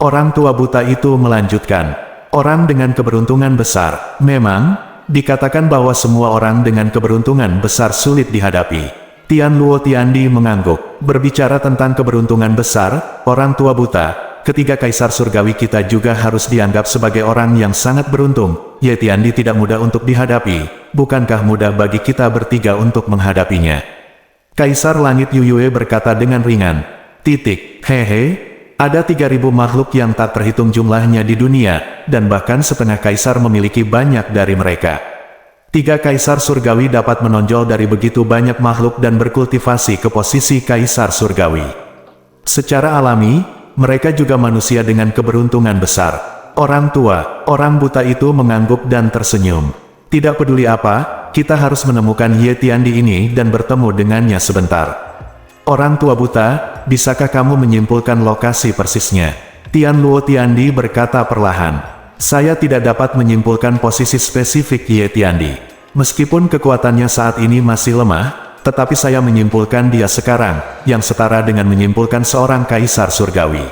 Orang tua buta itu melanjutkan, orang dengan keberuntungan besar, memang, dikatakan bahwa semua orang dengan keberuntungan besar sulit dihadapi. Tian Luo Tiandi mengangguk. Berbicara tentang keberuntungan besar, orang tua buta, ketiga kaisar surgawi kita juga harus dianggap sebagai orang yang sangat beruntung. Ye Tiandi tidak mudah untuk dihadapi, bukankah mudah bagi kita bertiga untuk menghadapinya? Kaisar Langit Yuyue berkata dengan ringan. Hehe, ada 3.000 makhluk yang tak terhitung jumlahnya di dunia, dan bahkan setengah kaisar memiliki banyak dari mereka. 3 kaisar surgawi dapat menonjol dari begitu banyak makhluk dan berkultivasi ke posisi kaisar surgawi. Secara alami, mereka juga manusia dengan keberuntungan besar. Orang tua, orang buta itu mengangguk dan tersenyum. Tidak peduli apa, kita harus menemukan Ye Tiandi ini dan bertemu dengannya sebentar. Orang tua buta, bisakah kamu menyimpulkan lokasi persisnya? Tian Luo Tiandi berkata perlahan. Saya tidak dapat menyimpulkan posisi spesifik Ye Tiandi. Meskipun kekuatannya saat ini masih lemah, tetapi saya menyimpulkan dia sekarang, yang setara dengan menyimpulkan seorang kaisar surgawi.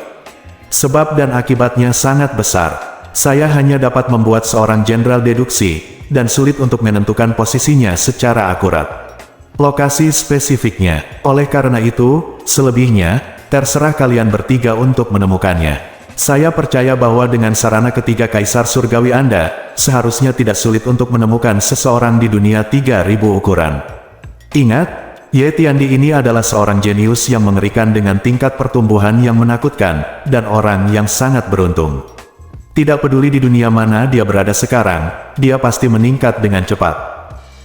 Sebab dan akibatnya sangat besar. Saya hanya dapat membuat seorang jenderal deduksi, dan sulit untuk menentukan posisinya secara akurat. Lokasi spesifiknya, oleh karena itu, selebihnya, terserah kalian bertiga untuk menemukannya. Saya percaya bahwa dengan sarana ketiga kaisar surgawi Anda, seharusnya tidak sulit untuk menemukan seseorang di dunia 3.000 ukuran. Ingat, Ye Tiandi ini adalah seorang jenius yang mengerikan dengan tingkat pertumbuhan yang menakutkan, dan orang yang sangat beruntung. Tidak peduli di dunia mana dia berada sekarang, dia pasti meningkat dengan cepat.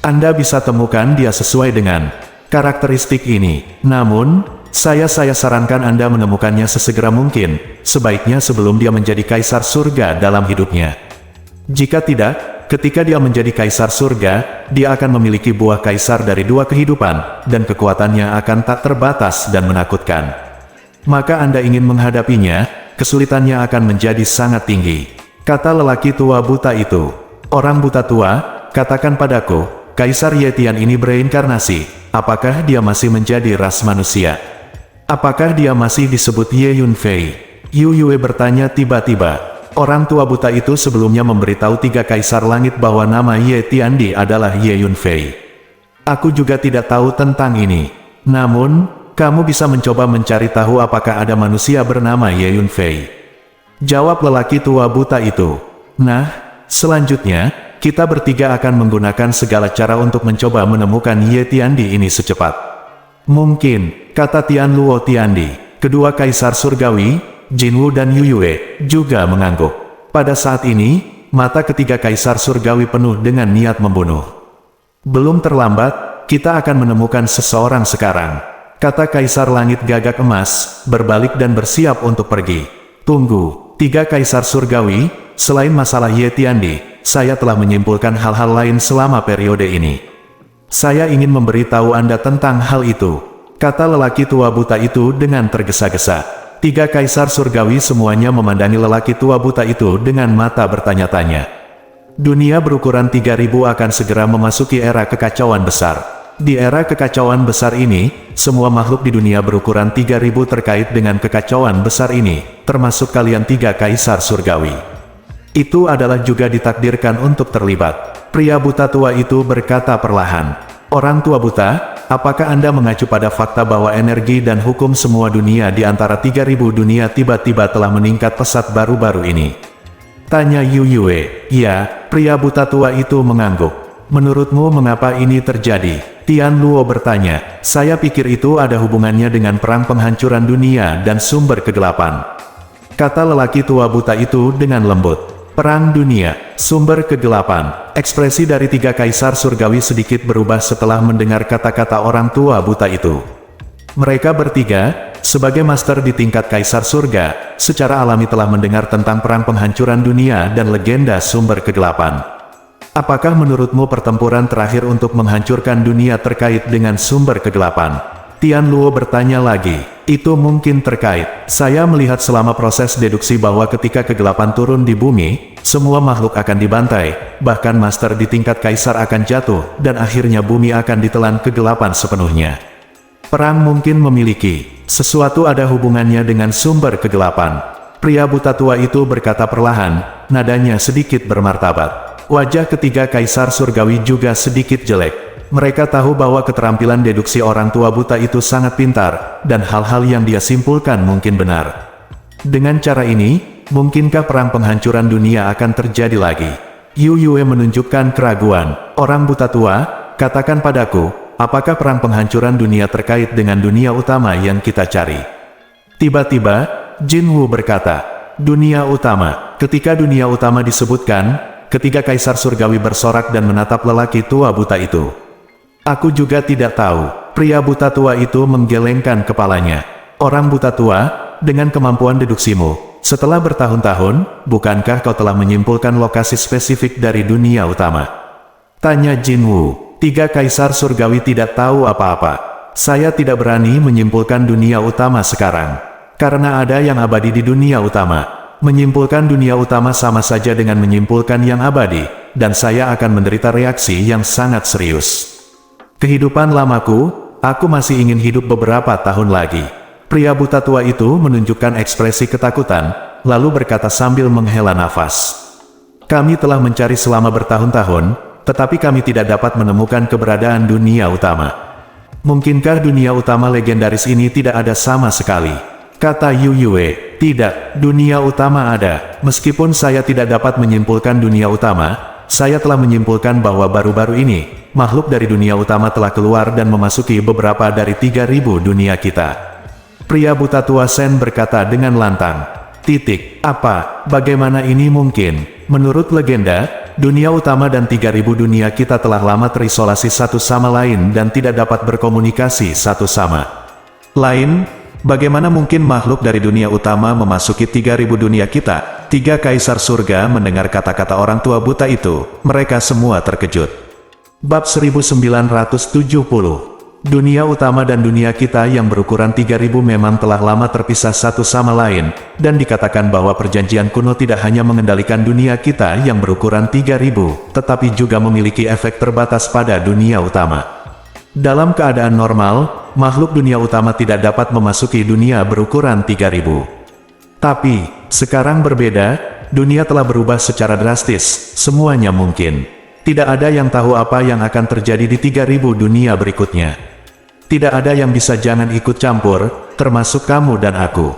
Anda bisa temukan dia sesuai dengan karakteristik ini. Namun, saya sarankan Anda menemukannya sesegera mungkin, sebaiknya sebelum dia menjadi kaisar surga dalam hidupnya. Jika tidak, ketika dia menjadi kaisar surga, dia akan memiliki buah kaisar dari 2 kehidupan, dan kekuatannya akan tak terbatas dan menakutkan. Maka Anda ingin menghadapinya, kesulitannya akan menjadi sangat tinggi. Kata lelaki tua buta itu. Orang buta tua, katakan padaku, Kaisar Ye Tian ini bereinkarnasi, apakah dia masih menjadi ras manusia? Apakah dia masih disebut Ye Yunfei? Yu Yue bertanya tiba-tiba. Orang tua buta itu sebelumnya memberitahu 3 kaisar langit bahwa nama Ye Tiandi adalah Ye Yunfei. Aku juga tidak tahu tentang ini. Namun, kamu bisa mencoba mencari tahu apakah ada manusia bernama Ye Yunfei. Jawab lelaki tua buta itu. Nah, selanjutnya, kita bertiga akan menggunakan segala cara untuk mencoba menemukan Ye Tiandi ini secepat mungkin, kata Tian Luo Tiandi. Kedua kaisar surgawi, Jinwu dan Yuyue, juga mengangguk. Pada saat ini, mata ketiga kaisar surgawi penuh dengan niat membunuh. Belum terlambat, kita akan menemukan seseorang sekarang, kata kaisar langit gagak emas, berbalik dan bersiap untuk pergi. Tunggu, 3 kaisar surgawi, selain masalah Ye Tiandi, saya telah menyimpulkan hal-hal lain selama periode ini. Saya ingin memberitahu Anda tentang hal itu, kata lelaki tua buta itu dengan tergesa-gesa. 3 kaisar surgawi semuanya memandangi lelaki tua buta itu dengan mata bertanya-tanya. Dunia berukuran 3.000 akan segera memasuki era kekacauan besar. Di era kekacauan besar ini, semua makhluk di dunia berukuran 3.000 terkait dengan kekacauan besar ini, termasuk kalian 3 kaisar surgawi. Itu adalah juga ditakdirkan untuk terlibat. Pria buta tua itu berkata perlahan. Orang tua buta, apakah Anda mengacu pada fakta bahwa energi dan hukum semua dunia di antara 3.000 dunia tiba-tiba telah meningkat pesat baru-baru ini? Tanya Yu Yue. Ya, pria buta tua itu mengangguk. Menurutmu mengapa ini terjadi? Tian Luo bertanya. Saya pikir itu ada hubungannya dengan perang penghancuran dunia dan sumber kegelapan, kata lelaki tua buta itu dengan lembut. Perang dunia, sumber kegelapan. Ekspresi dari 3 kaisar surgawi sedikit berubah setelah mendengar kata-kata orang tua buta itu. Mereka bertiga, sebagai master di tingkat kaisar surga, secara alami telah mendengar tentang perang penghancuran dunia dan legenda sumber kegelapan. Apakah menurutmu pertempuran terakhir untuk menghancurkan dunia terkait dengan sumber kegelapan? Tian Luo bertanya lagi. Itu mungkin terkait. Saya melihat selama proses deduksi bahwa ketika kegelapan turun di bumi, semua makhluk akan dibantai, bahkan master di tingkat kaisar akan jatuh, dan akhirnya bumi akan ditelan kegelapan sepenuhnya. Perang mungkin memiliki sesuatu ada hubungannya dengan sumber kegelapan. Pria buta tua itu berkata perlahan, nadanya sedikit bermartabat. Wajah ketiga kaisar surgawi juga sedikit jelek. Mereka tahu bahwa keterampilan deduksi orang tua buta itu sangat pintar, dan hal-hal yang dia simpulkan mungkin benar. Dengan cara ini, mungkinkah perang penghancuran dunia akan terjadi lagi? Yu Yue menunjukkan keraguan. Orang buta tua, katakan padaku, apakah perang penghancuran dunia terkait dengan dunia utama yang kita cari? Tiba-tiba, Jin Wu berkata, dunia utama. Ketika dunia utama disebutkan, ketiga kaisar surgawi bersorak dan menatap lelaki tua buta itu. Aku juga tidak tahu. Pria buta tua itu menggelengkan kepalanya. Orang buta tua, dengan kemampuan deduksimu, setelah bertahun-tahun, bukankah kau telah menyimpulkan lokasi spesifik dari dunia utama? Tanya Jin Wu. Tiga kaisar surgawi tidak tahu apa-apa. Saya tidak berani menyimpulkan dunia utama sekarang. Karena ada yang abadi di dunia utama. Menyimpulkan dunia utama sama saja dengan menyimpulkan yang abadi, dan saya akan menderita reaksi yang sangat serius. Kehidupan lamaku, aku masih ingin hidup beberapa tahun lagi. Pria buta tua itu menunjukkan ekspresi ketakutan, lalu berkata sambil menghela nafas. Kami telah mencari selama bertahun-tahun, tetapi kami tidak dapat menemukan keberadaan dunia utama. Mungkinkah dunia utama legendaris ini tidak ada sama sekali? Kata Yu Yue, tidak, dunia utama ada. Meskipun saya tidak dapat menyimpulkan dunia utama, saya telah menyimpulkan bahwa baru-baru ini, makhluk dari dunia utama telah keluar dan memasuki beberapa dari 3.000 dunia kita. Pria buta tua Sen berkata dengan lantang. Apa? Bagaimana ini mungkin? Menurut legenda, dunia utama dan 3.000 dunia kita telah lama terisolasi satu sama lain dan tidak dapat berkomunikasi satu sama lain. Bagaimana mungkin makhluk dari dunia utama memasuki 3.000 dunia kita? Tiga kaisar surga mendengar kata-kata orang tua buta itu, mereka semua terkejut. Bab 1970. Dunia utama dan dunia kita yang berukuran 3.000 memang telah lama terpisah satu sama lain, dan dikatakan bahwa perjanjian kuno tidak hanya mengendalikan dunia kita yang berukuran 3.000, tetapi juga memiliki efek terbatas pada dunia utama. Dalam keadaan normal, makhluk dunia utama tidak dapat memasuki dunia berukuran 3.000. Tapi, sekarang berbeda, dunia telah berubah secara drastis, semuanya mungkin. Tidak ada yang tahu apa yang akan terjadi di 3.000 dunia berikutnya. Tidak ada yang bisa jangan ikut campur, termasuk kamu dan aku.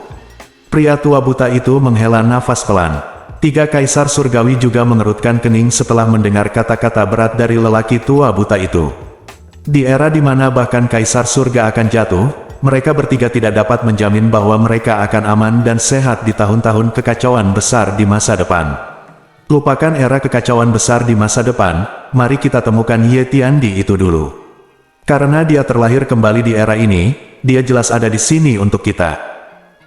Pria tua buta itu menghela nafas pelan. Tiga kaisar surgawi juga mengerutkan kening setelah mendengar kata-kata berat dari lelaki tua buta itu. Di era di mana bahkan kaisar surga akan jatuh, mereka bertiga tidak dapat menjamin bahwa mereka akan aman dan sehat di tahun-tahun kekacauan besar di masa depan. Lupakan era kekacauan besar di masa depan, mari kita temukan Ye Tiandi itu dulu. Karena dia terlahir kembali di era ini, dia jelas ada di sini untuk kita.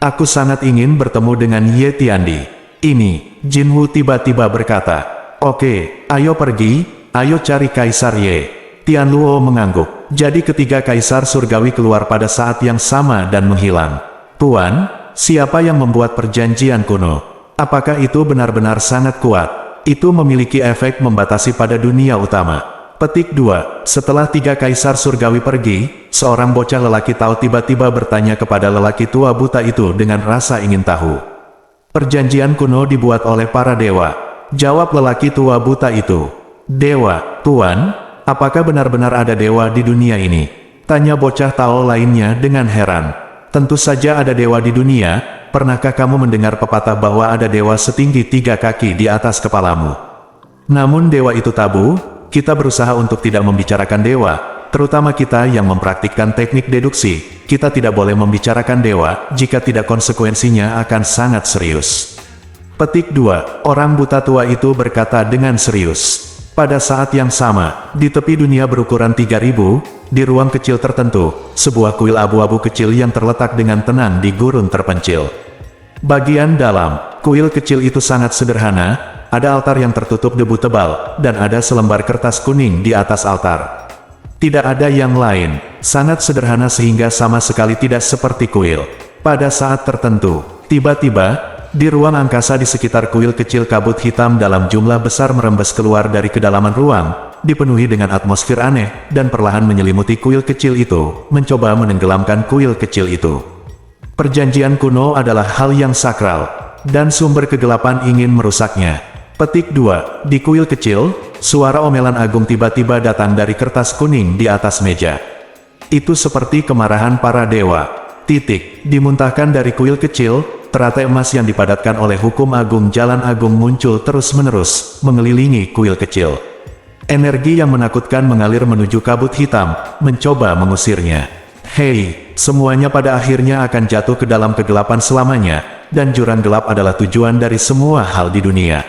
Aku sangat ingin bertemu dengan Ye Tiandi. Ini, Jin Wu tiba-tiba berkata, oke, ayo pergi, ayo cari Kaisar Ye. Tian Luo mengangguk. Jadi ketiga kaisar surgawi keluar pada saat yang sama dan menghilang. Tuan, siapa yang membuat perjanjian kuno? Apakah itu benar-benar sangat kuat? Itu memiliki efek membatasi pada dunia utama. Petik 2. Setelah tiga kaisar surgawi pergi, seorang bocah lelaki tahu tiba-tiba bertanya kepada lelaki tua buta itu dengan rasa ingin tahu. Perjanjian kuno dibuat oleh para dewa. Jawab lelaki tua buta itu. Dewa, Tuan? Apakah benar-benar ada dewa di dunia ini? Tanya bocah tahu lainnya dengan heran. Tentu saja ada dewa di dunia. Pernahkah kamu mendengar pepatah bahwa ada dewa setinggi 3 kaki di atas kepalamu? Namun dewa itu tabu. Kita berusaha untuk tidak membicarakan dewa, terutama kita yang mempraktikkan teknik deduksi. Kita tidak boleh membicarakan dewa, jika tidak konsekuensinya akan sangat serius. Petik 2. Orang buta tua itu berkata dengan serius. Pada saat yang sama, di tepi dunia berukuran 3.000, di ruang kecil tertentu, sebuah kuil abu-abu kecil yang terletak dengan tenang di gurun terpencil. Bagian dalam, kuil kecil itu sangat sederhana, ada altar yang tertutup debu tebal, dan ada selembar kertas kuning di atas altar. Tidak ada yang lain, sangat sederhana sehingga sama sekali tidak seperti kuil. Pada saat tertentu, tiba-tiba, di ruang angkasa di sekitar kuil kecil kabut hitam dalam jumlah besar merembes keluar dari kedalaman ruang, dipenuhi dengan atmosfer aneh, dan perlahan menyelimuti kuil kecil itu, mencoba menenggelamkan kuil kecil itu. Perjanjian kuno adalah hal yang sakral, dan sumber kegelapan ingin merusaknya. Petik 2. Di kuil kecil, suara omelan agung tiba-tiba datang dari kertas kuning di atas meja. Itu seperti kemarahan para dewa. Dimuntahkan dari kuil kecil, teratai emas yang dipadatkan oleh hukum agung jalan agung muncul terus-menerus, mengelilingi kuil kecil. Energi yang menakutkan mengalir menuju kabut hitam, mencoba mengusirnya. Hei, semuanya pada akhirnya akan jatuh ke dalam kegelapan selamanya, dan jurang gelap adalah tujuan dari semua hal di dunia.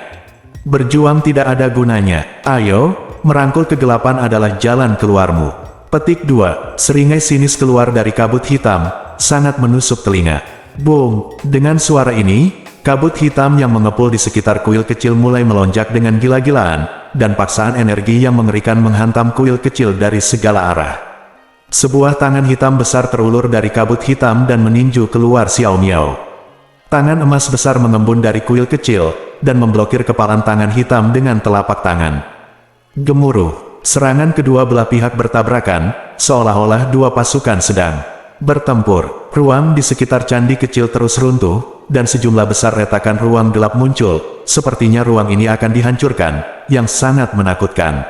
Berjuang tidak ada gunanya. Ayo, merangkul kegelapan adalah jalan keluarmu. Petik 2. Seringai sinis keluar dari kabut hitam, sangat menusuk telinga. Boom! Dengan suara ini, kabut hitam yang mengepul di sekitar kuil kecil mulai melonjak dengan gila-gilaan, dan paksaan energi yang mengerikan menghantam kuil kecil dari segala arah. Sebuah tangan hitam besar terulur dari kabut hitam dan meninju keluar Xiao Miao. Tangan emas besar mengembun dari kuil kecil, dan memblokir kepalan tangan hitam dengan telapak tangan. Gemuruh, serangan kedua belah pihak bertabrakan, seolah-olah dua pasukan sedang bertempur. Ruang di sekitar candi kecil terus runtuh, dan sejumlah besar retakan ruang gelap muncul, sepertinya ruang ini akan dihancurkan, yang sangat menakutkan.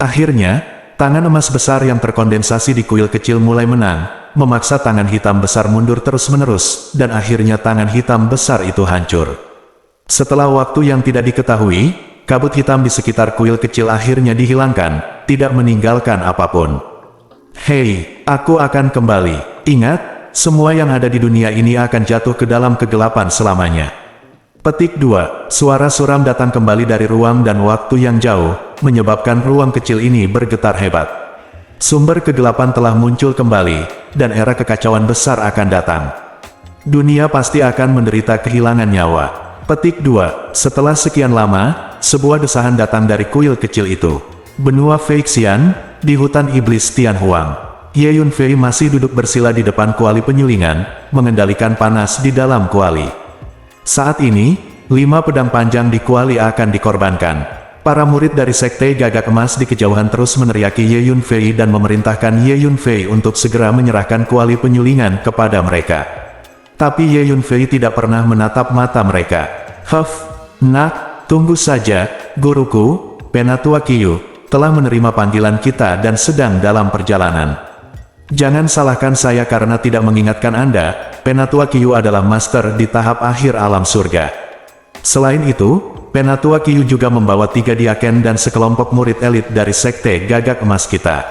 Akhirnya, tangan emas besar yang terkondensasi di kuil kecil mulai menang, memaksa tangan hitam besar mundur terus-menerus, dan akhirnya tangan hitam besar itu hancur. Setelah waktu yang tidak diketahui, kabut hitam di sekitar kuil kecil akhirnya dihilangkan, tidak meninggalkan apapun. Hei, aku akan kembali. Ingat, semua yang ada di dunia ini akan jatuh ke dalam kegelapan selamanya. Petik 2. Suara suram datang kembali dari ruang dan waktu yang jauh, menyebabkan ruang kecil ini bergetar hebat. Sumber kegelapan telah muncul kembali, dan era kekacauan besar akan datang. Dunia pasti akan menderita kehilangan nyawa. Petik 2. Setelah sekian lama, sebuah desahan datang dari kuil kecil itu. Benua Feixian, di hutan iblis Tianhuang. Ye Yunfei masih duduk bersila di depan kuali penyulingan, mengendalikan panas di dalam kuali. Saat ini, 5 pedang panjang di kuali akan dikorbankan. Para murid dari Sekte Gagak Emas di kejauhan terus meneriaki Ye Yunfei dan memerintahkan Ye Yunfei untuk segera menyerahkan kuali penyulingan kepada mereka. Tapi Ye Yunfei tidak pernah menatap mata mereka. Nak, tunggu saja, guruku, Penatua Qiyu, telah menerima panggilan kita dan sedang dalam perjalanan. Jangan salahkan saya karena tidak mengingatkan Anda, Penatua Qiyu adalah master di tahap akhir alam surga. Selain itu, Penatua Qiyu juga membawa 3 diaken dan sekelompok murid elit dari Sekte Gagak Emas kita.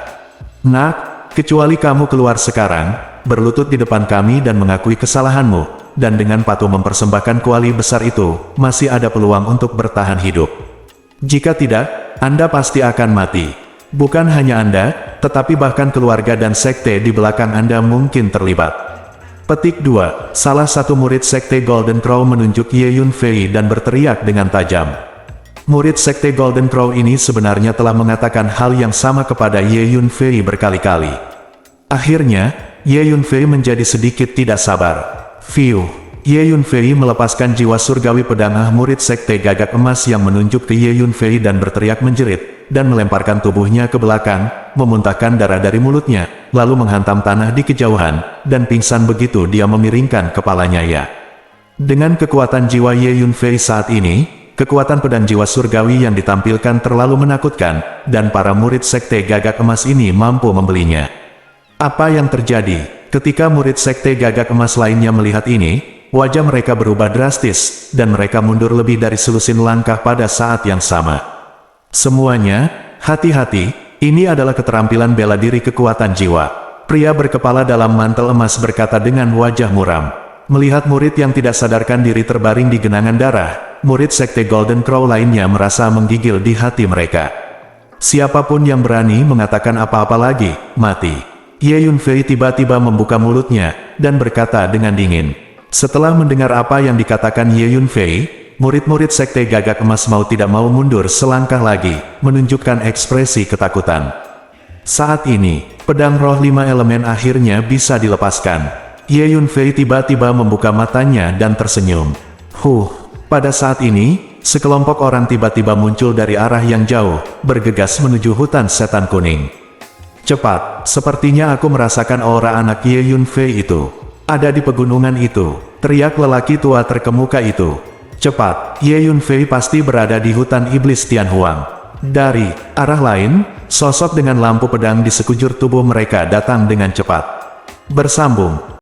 Nak, kecuali kamu keluar sekarang, berlutut di depan kami dan mengakui kesalahanmu, dan dengan patuh mempersembahkan kuali besar itu, masih ada peluang untuk bertahan hidup. Jika tidak, Anda pasti akan mati. Bukan hanya Anda, tetapi bahkan keluarga dan sekte di belakang Anda mungkin terlibat. Petik 2. Salah satu murid Sekte Golden Crow menunjuk Ye Yunfei dan berteriak dengan tajam. Murid Sekte Golden Crow ini sebenarnya telah mengatakan hal yang sama kepada Ye Yunfei berkali-kali. Akhirnya, Ye Yunfei menjadi sedikit tidak sabar. Ye Yunfei melepaskan jiwa surgawi pedang murid Sekte Gagak Emas yang menunjuk ke Ye Yunfei dan berteriak menjerit, dan melemparkan tubuhnya ke belakang, memuntahkan darah dari mulutnya, lalu menghantam tanah di kejauhan, dan pingsan begitu dia memiringkan kepalanya. Dengan kekuatan jiwa Ye Yunfei saat ini, kekuatan pedang jiwa surgawi yang ditampilkan terlalu menakutkan, dan para murid Sekte Gagak Emas ini mampu membelinya. Apa yang terjadi? Ketika murid Sekte Gagak Emas lainnya melihat ini, wajah mereka berubah drastis, dan mereka mundur lebih dari selusin langkah pada saat yang sama. Semuanya, hati-hati, ini adalah keterampilan bela diri kekuatan jiwa. Pria berkepala dalam mantel emas berkata dengan wajah muram. Melihat murid yang tidak sadarkan diri terbaring di genangan darah, murid Sekte Golden Crow lainnya merasa menggigil di hati mereka. Siapapun yang berani mengatakan apa-apa lagi, mati. Ye Yunfei tiba-tiba membuka mulutnya, dan berkata dengan dingin. Setelah mendengar apa yang dikatakan Ye Yunfei, murid-murid Sekte Gagak Emas mau tidak mau mundur selangkah lagi, menunjukkan ekspresi ketakutan. Saat ini, pedang roh 5 elemen akhirnya bisa dilepaskan. Ye Yunfei tiba-tiba membuka matanya dan tersenyum. Pada saat ini, sekelompok orang tiba-tiba muncul dari arah yang jauh, bergegas menuju hutan setan kuning. Cepat, sepertinya aku merasakan aura anak Ye Yunfei itu. Ada di pegunungan itu, teriak lelaki tua terkemuka itu. Cepat, Ye Yunfei pasti berada di hutan iblis Tianhuang. Dari arah lain, sosok dengan lampu pedang di sekujur tubuh mereka datang dengan cepat. Bersambung.